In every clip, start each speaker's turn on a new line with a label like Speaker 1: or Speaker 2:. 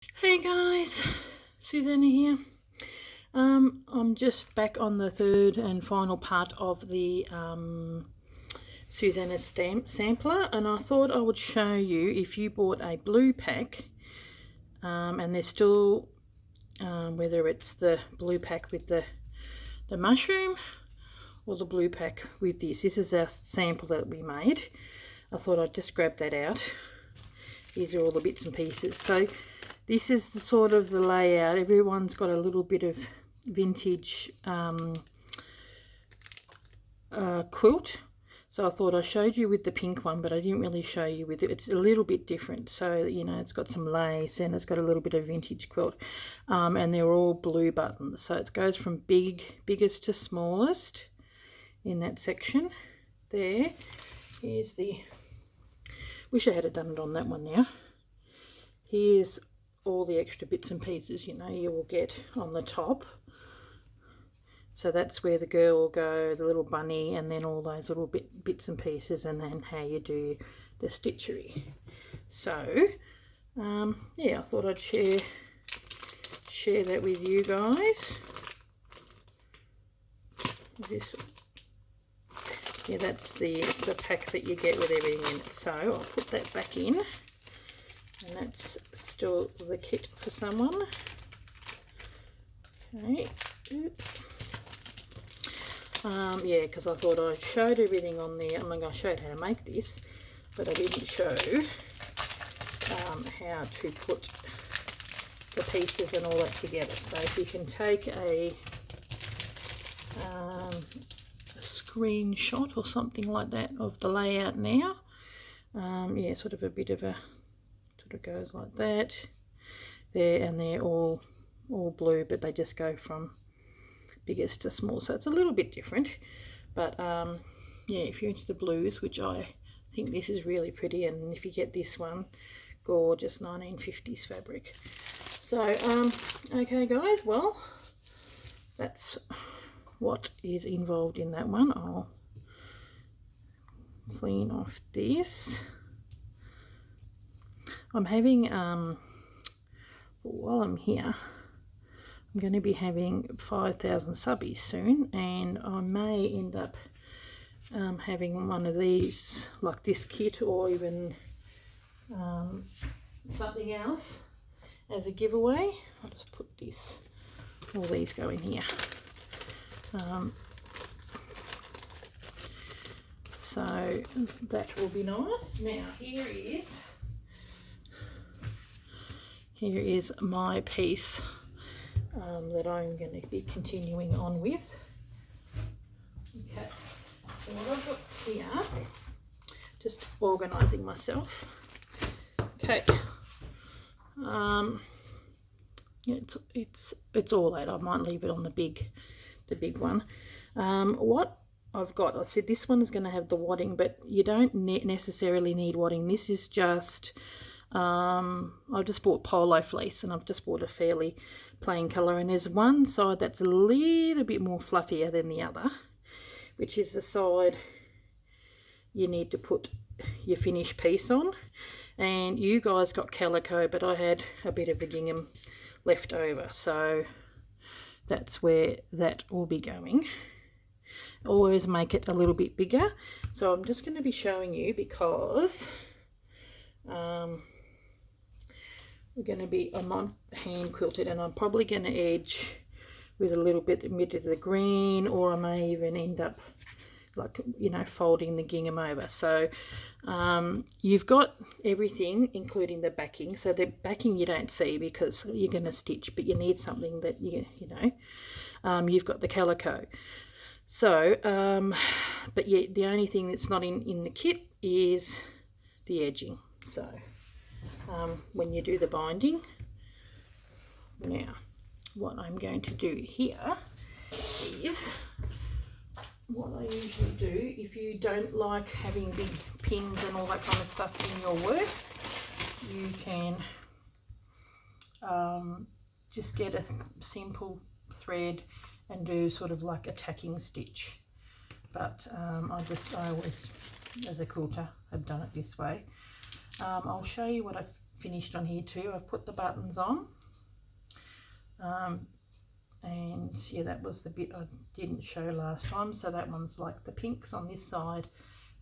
Speaker 1: Hey guys, Susanna here. I'm just back on the third and final part of the Susanna's stamp sampler, and I thought I would show you if you bought a blue pack, and there's still whether it's the blue pack with the mushroom or the blue pack with this. This is our sample that we made. I thought I'd just grab that out. These are all the bits and pieces. So this is the sort of the layout. Everyone's got a little bit of vintage quilt. So I thought I showed you with the pink one, but I didn't really show you with it. It's a little bit different. So, you know, it's got some lace and it's got a little bit of vintage quilt. And they're all blue buttons. So it goes from biggest to smallest in that section there. Here's the... Wish I had done it on that one now. Here's all the extra bits and pieces, you know, you will get on the top. So that's where the girl will go, the little bunny, and then all those little bits and pieces, and then how you do the stitchery. So, yeah, I thought I'd share that with you guys. Yeah, that's the pack that you get with everything in it. So I'll put that back in, and that's still the kit for someone. Okay. Yeah, because I thought I showed everything on there. I mean, I showed how to make this, but I didn't show how to put the pieces and all that together. So if you can take a screenshot or something like that of the layout now. Yeah, sort of a bit of a, sort of goes like that there, and they're all blue, but they just go from biggest to small, so it's a little bit different. But yeah, if you're into the blues, which I think this is really pretty, and if you get this one, gorgeous 1950s fabric. So okay guys, well, that's what is involved in that one. I'll clean off this. I'm having while I'm here, I'm going to be having 5,000 subbies soon, and I may end up having one of these, like this kit, or even something else as a giveaway. I'll just put this, all these go in here. So that will be nice. Now here is my piece that I'm going to be continuing on with. Okay, so what I've got here, just organising myself. Okay, it's all that. I might leave it on the big one. What I've got, I said this one is going to have the wadding, but you don't necessarily need wadding. This is just, I've just bought polo fleece, and I've just bought a fairly plain colour, and there's one side that's a little bit more fluffier than the other, which is the side you need to put your finished piece on. And you guys got calico, but I had a bit of the gingham left over, so that's where that will be going. Always make it a little bit bigger. So I'm just going to be showing you, because we're going to be, I'm on hand quilted, and I'm probably going to edge with a little bit of the green, or I may even end up, like, you know, folding the gingham over. So you've got everything, including the backing. So the backing you don't see because you're going to stitch, but you need something that you know, you've got the calico. So but yeah, the only thing that's not in the kit is the edging. So when you do the binding. Now what I'm going to do here is what I usually do. If you don't like having big pins and all that kind of stuff in your work, you can just get a simple thread and do sort of like a tacking stitch. But I always, as a quilter, have done it this way. I'll show you what I finished on here too. I've put the buttons on. And yeah, that was the bit I didn't show last time. So that one's like the pinks on this side,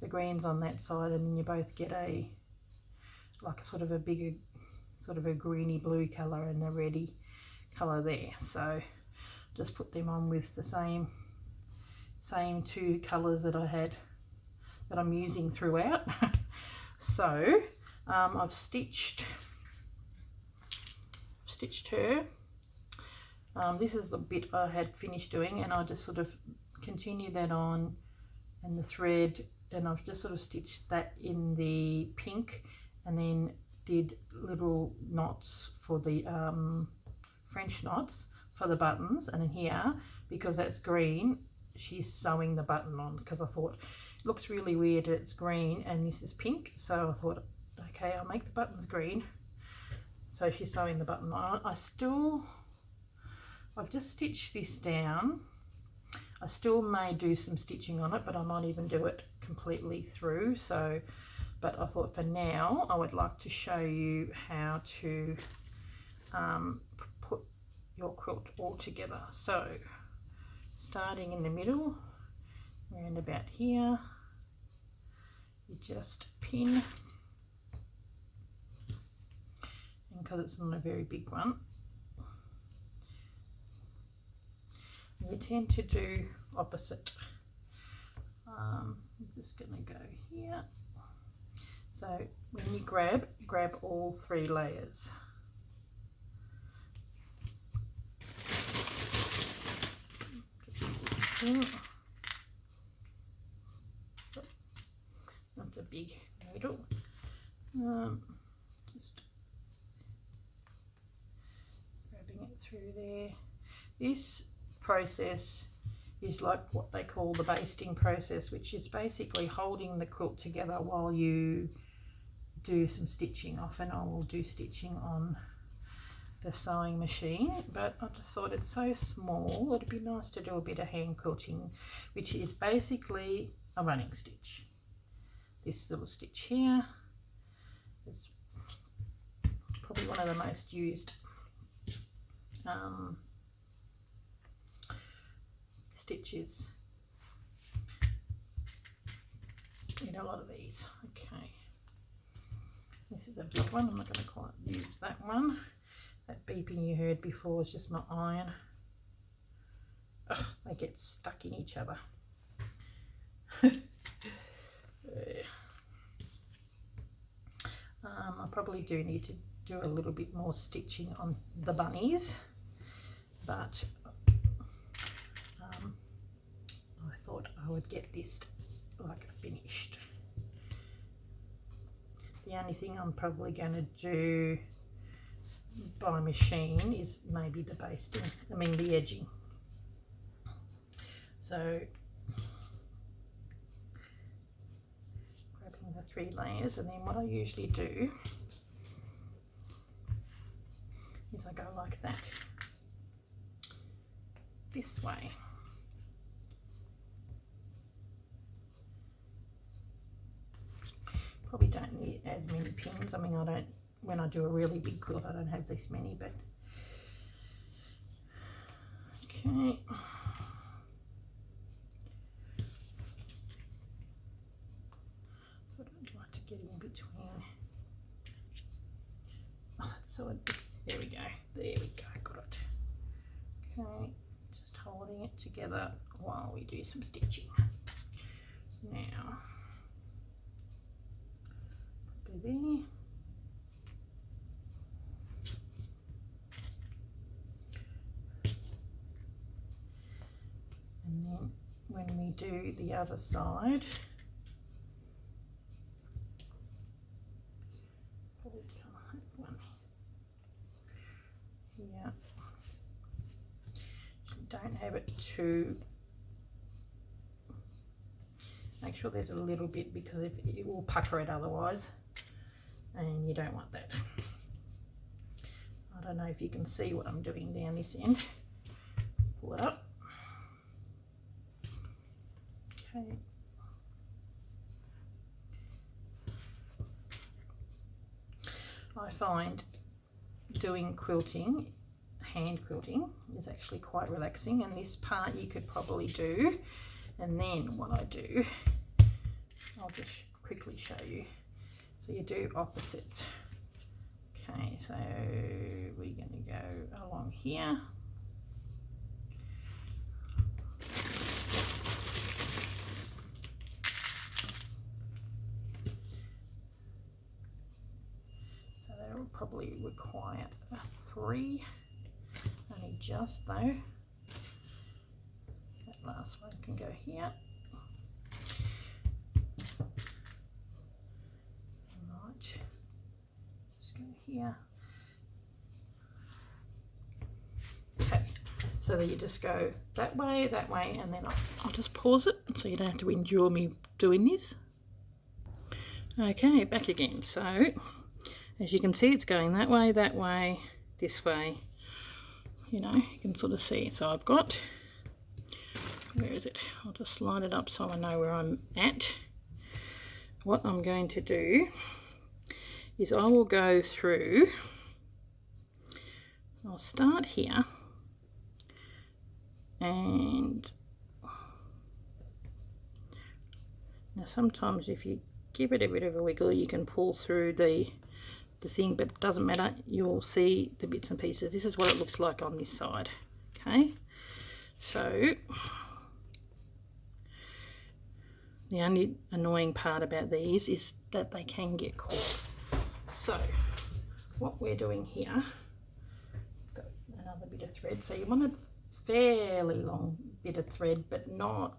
Speaker 1: the greens on that side, and then you both get a like a sort of a bigger, sort of a greeny blue colour and the reddy colour there. So just put them on with the same two colours that I had, that I'm using throughout. So I've stitched her. This is the bit I had finished doing, and I just sort of continued that on, and the thread, and I've just sort of stitched that in the pink, and then did little knots for the French knots for the buttons. And in here, because that's green, she's sewing the button on, because I thought it looks really weird that it's green and this is pink, so I thought, okay, I'll make the buttons green. So she's sewing the button on. I've just stitched this down. I still may do some stitching on it, but I might even do it completely through. So, but I thought for now I would like to show you how to put your quilt all together. So starting in the middle, around about here, you just pin, and because it's not a very big one, you tend to do opposite. I'm just going to go here. So when you grab all 3 layers. That's a big needle. Just grabbing it through there. This process is like what they call the basting process, which is basically holding the quilt together while you do some stitching. Often I will do stitching on the sewing machine, but I just thought it's so small, it'd be nice to do a bit of hand quilting, which is basically a running stitch. This little stitch here is probably one of the most used stitches in a lot of these. Okay, this is a big one. I'm not going to quite use that one. That beeping you heard before is just my iron. Ugh, they get stuck in each other. I probably do need to do a little bit more stitching on the bunnies, but I thought I would get this like finished. The only thing I'm probably going to do by machine is maybe the basting, the edging. So grabbing the 3 layers, and then what I usually do is I go like that, this way. Probably don't need as many pins. I don't, when I do a really big quilt, I don't have this many, but okay. What I'd like to get in between. Oh, that's so, there we go. There we go, got it. Okay, just holding it together while we do some stitching. Now, there. And then when we do the other side, probably have one here. Don't have it too, make sure there's a little bit, because if it will pucker it otherwise, and you don't want that. I don't know if you can see what I'm doing down this end. Pull it up. Okay. I find doing quilting, hand quilting, is actually quite relaxing, and this part you could probably do. And then what I do, I'll just quickly show you. So you do opposites. Okay, so we're going to go along here. So that'll probably require a 3, only just though. That last one can go here. Here. Okay, so that you just go that way, and then I'll just pause it so you don't have to endure me doing this. Okay, back again. So as you can see, it's going that way, this way. You know, you can sort of see. So I've got, where is it? I'll just line it up so I know where I'm at. What I'm going to do is I will go through, I'll start here, and now sometimes if you give it a bit of a wiggle you can pull through the thing, but it doesn't matter, you'll see the bits and pieces. This is what it looks like on this side. Okay, so the only annoying part about these is that they can get caught. So what we're doing here, got another bit of thread, so you want a fairly long bit of thread, but not,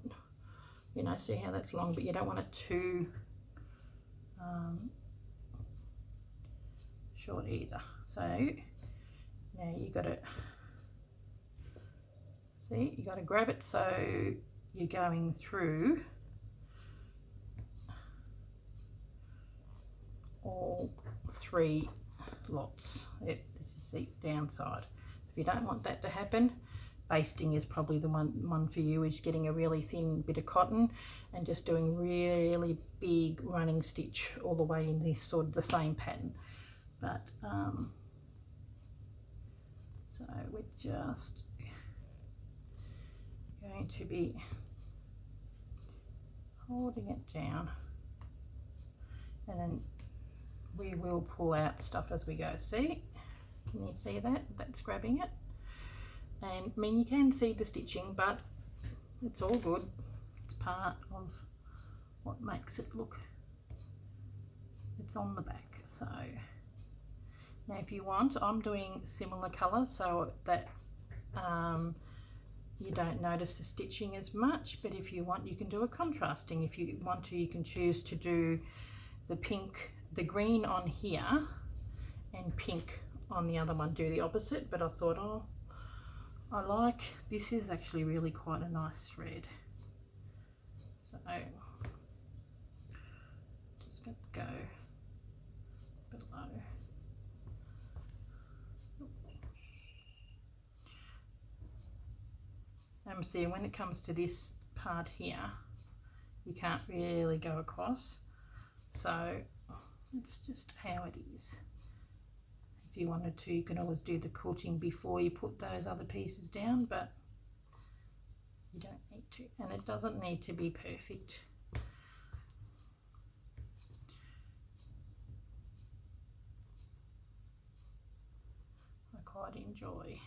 Speaker 1: you know, see how that's long, but you don't want it too short either. So now you got to see, you got to grab it so you're going through all 3 lots. This is the downside. If you don't want that to happen, basting is probably the one for you, is getting a really thin bit of cotton and just doing really big running stitch all the way in this sort of the same pattern. But so we're just going to be holding it down, and then we will pull out stuff as we go. See, can you see that? That's grabbing it. And I mean, you can see the stitching, but it's all good. It's part of what makes it look, it's on the back. So now if you want, I'm doing similar colours so that you don't notice the stitching as much, but if you want you can do a contrasting. If you want to, you can choose to do the pink, the green on here and pink on the other one, do the opposite. But I thought, oh, I like, this is actually really quite a nice thread. So just going to go below. And see, when it comes to this part here, you can't really go across. So it's just how it is. If you wanted to, you can always do the quilting before you put those other pieces down, but you don't need to, and it doesn't need to be perfect. I quite enjoy,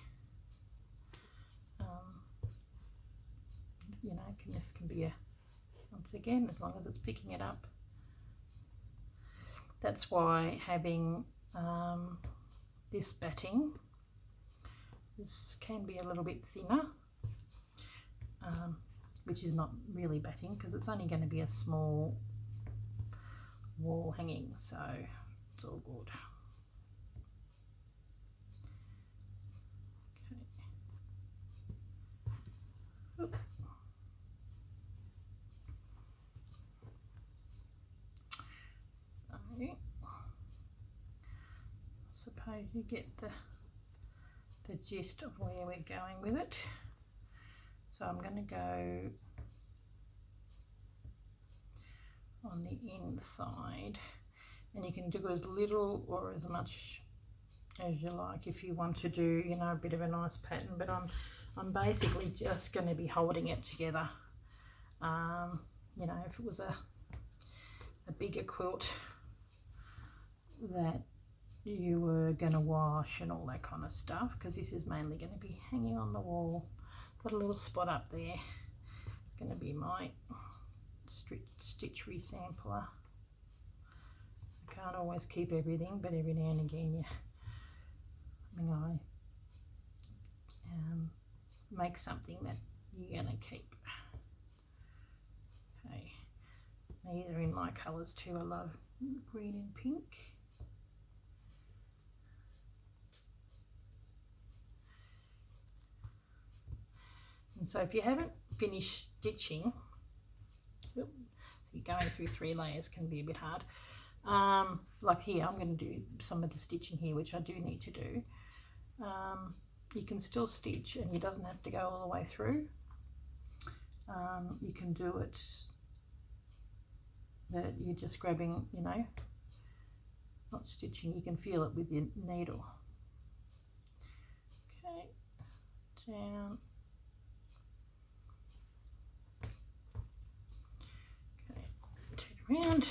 Speaker 1: you know, this can be a, once again, as long as it's picking it up. That's why having this batting, this can be a little bit thinner, which is not really batting because it's only going to be a small wall hanging, so it's all good. Okay. Oop. So suppose you get the gist of where we're going with it. So I'm going to go on the inside. and you can do as little or as much as you like if you want to do, you know, a bit of a nice pattern. But I'm basically just going to be holding it together. You know, if it was a bigger quilt that you were going to wash and all that kind of stuff, because this is mainly going to be hanging on the wall. Got a little spot up there. It's going to be my stitch resampler. I can't always keep everything, but every now and again, I make something that you're going to keep. Okay, these are in my colours too. I love green and pink. And so if you haven't finished stitching, so you're going through 3 layers can be a bit hard. Like here, I'm going to do some of the stitching here, which I do need to do. You can still stitch, and it doesn't have to go all the way through. You can do it that you're just grabbing, you know, not stitching. You can feel it with your needle. Okay, down. Okay, turn around.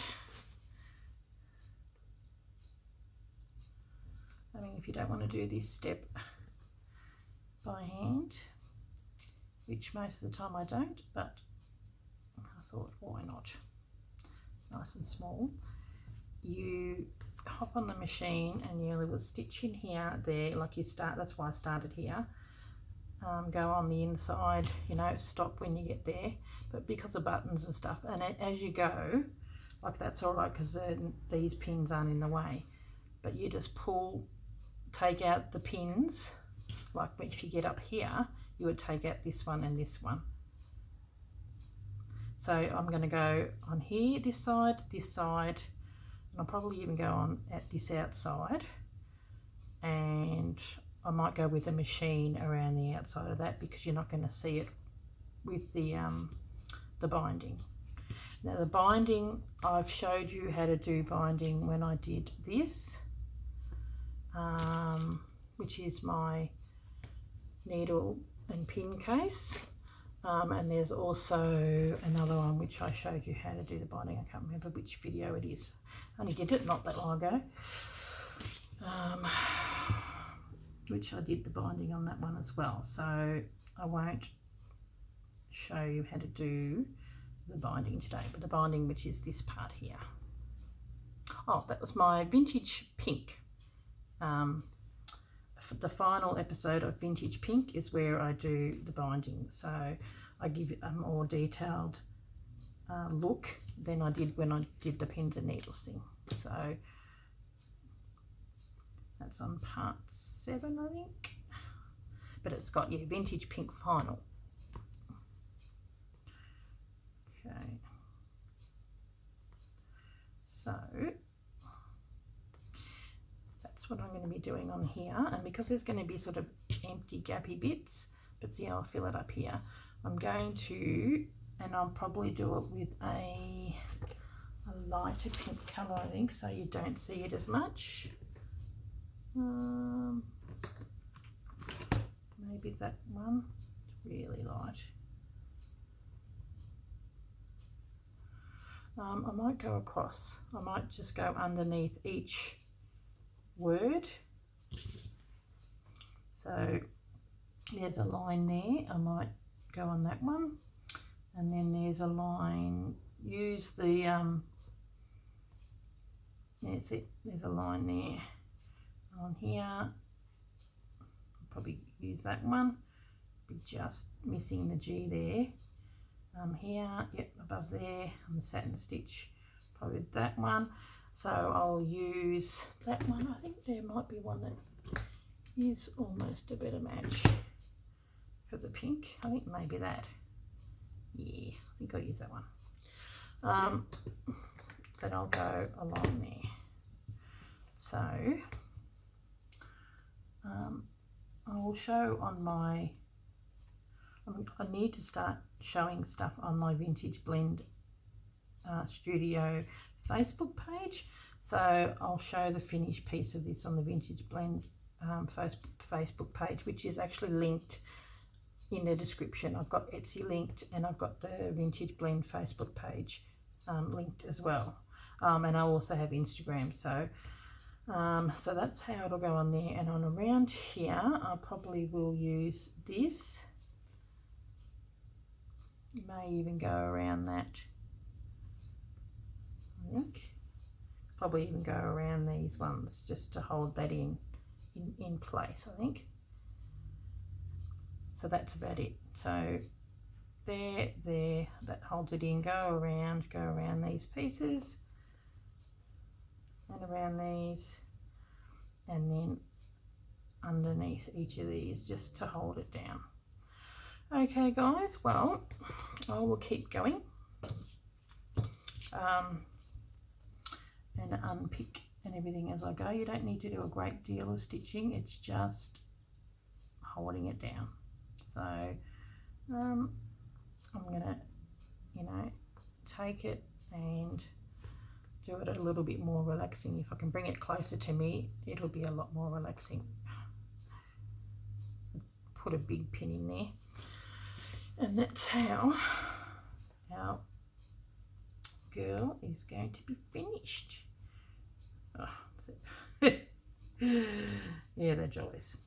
Speaker 1: I mean, if you don't want to do this step by hand, which most of the time I don't, but I thought, why not? Nice and small. You hop on the machine and you will stitch in here, there, like you start. That's why I started here. Go on the inside, you know, stop when you get there. But because of buttons and stuff, and as you go, like that's all right, because these pins aren't in the way. But you just pull, take out the pins. Like if you get up here, you would take out this one and this one. So I'm going to go on here, this side, and I'll probably even go on at this outside, and I might go with a machine around the outside of that, because you're not going to see it with the binding. Now the binding, I've showed you how to do binding when I did this, which is my needle and pin case. And there's also another one which I showed you how to do the binding. I can't remember which video it is. I only did it not that long ago. Which I did the binding on that one as well. So I won't show you how to do the binding today, but the binding, which is this part here. Oh, that was my vintage pink. The final episode of Vintage Pink is where I do the binding, so I give a more detailed look than I did when I did the pins and needles thing. So that's on part 7, I think, but it's got, yeah, Vintage Pink final. Okay, so that's what I'm going to be doing on here. And because there's going to be sort of empty gappy bits, but see, I'll fill it up here. I'm going to, and I'll probably do it with a lighter pink colour, I think, so you don't see it as much. Maybe that one, really light. I might go across. I might just go underneath each word. So there's a line there, I might go on that one, and then there's a line, use the that's it, there's a line there on here. I'll probably use that one, be just missing the G there. Here, yep, above there on the satin stitch, probably that one. So I'll use that one. I think there might be one that is almost a better match for the pink. I think maybe that. Yeah, I think I'll use that one. Then I'll go along there. So I will show on my, I need to start showing stuff on my Vintage Blend Studio Facebook page, So I'll show the finished piece of this on the Vintage Blend Facebook page, which is actually linked in the description. I've got Etsy linked, and I've got the Vintage Blend Facebook page linked as well. And I also have Instagram, so so that's how it'll go on there. And on around here, I probably will use this. You may even go around that. Look. Probably even go around these ones just to hold that in place, I think. So that's about it. So there, that holds it in. Go around these pieces and around these, and then underneath each of these just to hold it down. Okay guys, well, I will keep going and unpick and everything as I go. You don't need to do a great deal of stitching, it's just holding it down. So I'm gonna, you know, take it and do it a little bit more relaxing. If I can bring it closer to me, it'll be a lot more relaxing. Put a big pin in there, and that's how our girl is going to be finished. Oh, yeah, the joys,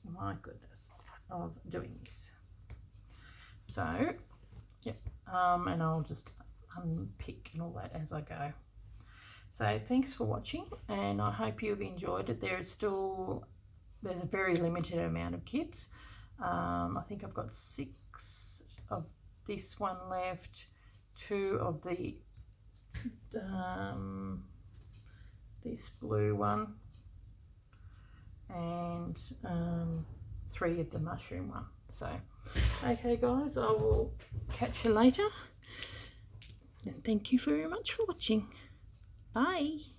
Speaker 1: my goodness, of doing this. So yep, and I'll just unpick and all that as I go. So thanks for watching, and I hope you've enjoyed it. There's a very limited amount of kits. I think I've got 6 of this one left, 2 of the this blue one, and 3 of the mushroom one. So okay guys, I will catch you later, and thank you very much for watching. Bye.